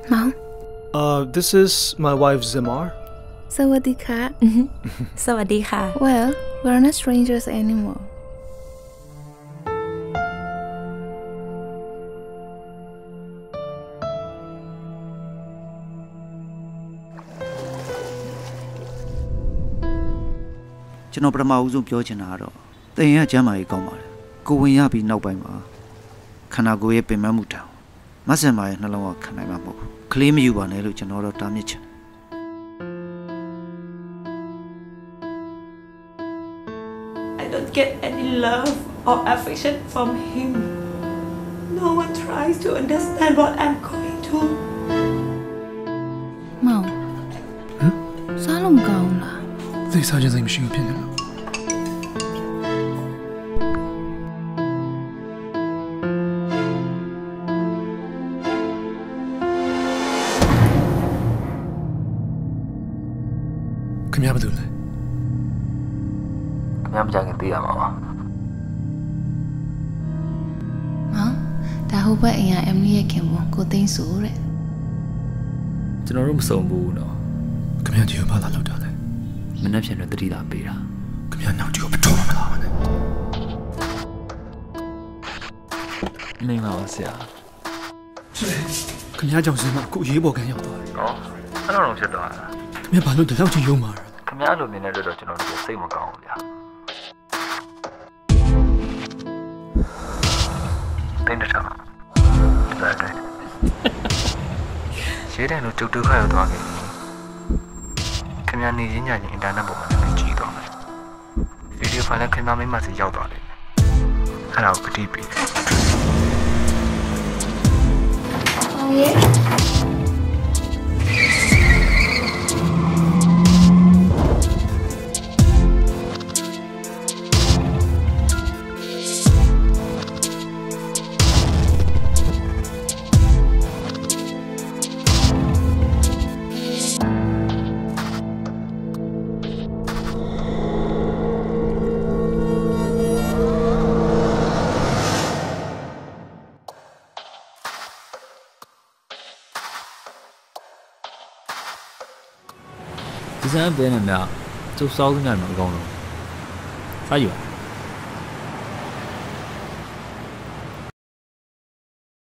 Mom? This is my wife Zimar. Sawadika. Sawadika. Well, we're not strangers anymore.ကျွန်တော်ပထမဦးဆုံးပြောချင်တာကတော့တင်ရကျမ်းမာရေးကောင်းပါတယ်ကိုဝင်ရပြီးနောက်ပိုင်းမှာခန္ဓာကိုယ်ရဲ့ပင်ပန်းမှုတောင်မဆင်မာရဲ့နှလုံးကခံနိုင်မှာမဟုတ်ဘူးကလေးမယူပါနဲ့လို့ကျွန်တော်တော့တားမြစ်ချင် I don't get any love or affection from him. No one tries to understand what I'm going through. Mom? Salong gaon la. 自己စားခြင်းစိတ်မရှိဘူးဖြစ်နေလို့ခင်ဗျားဘာလုပ်လဲခင်ဗျားမကြခင်သိရမှာပါ Mom? ဒါဟိုဘက်အိမ်က Emily ရဲ့ခင်ဗျကိုသိန်းဆိုတဲ့ ကျွန်တော်တို့မစုံဘူးနော် ခင်ဗျားကြီးဘာလာလောက်တာလဲ မနှက်ဖြန်တော့တတိတာပေးတာ ခင်ဗျားနောက်ကြီးကိုမတော်မလားမနဲ့ မင်းပါပါဆရာ ခင်ဗျားကြောင့်စင်မအခုရေးပေါ်ကန်ရောက်သွားတယ် နော်အဲ့တော့ဖြစ်သွားတာ ခင်ဗျားဘာလို့ဒီလောက်ကြီးယုံမှာလဲ ခင်ဗျားလိုမြင်တဲ့အတွက်တော့ကျွန်တော်တို့စိတ်မကောင်းဘူးဗျာတင်းတဲ့ချာဒါတဲ့ရေးတယ်လို့တုတ်တုတ်ခါရောက်သွားခဲ့ခင်ဗျားနေရင်းညရင်အင်တာနက်ပေါ်မှာလည်းကြည့်သွားမယ်ဗီဒီယိုဖိုင်လည်းခင်ဗျားမိမစီရောက်သွားတယ်အဲ့ဒါကိုပတိပေးတယ် Oh yeah? Design ပေးနေမှာကျုပ်စောင်းနေမှာအကောင်းတော့စားယူ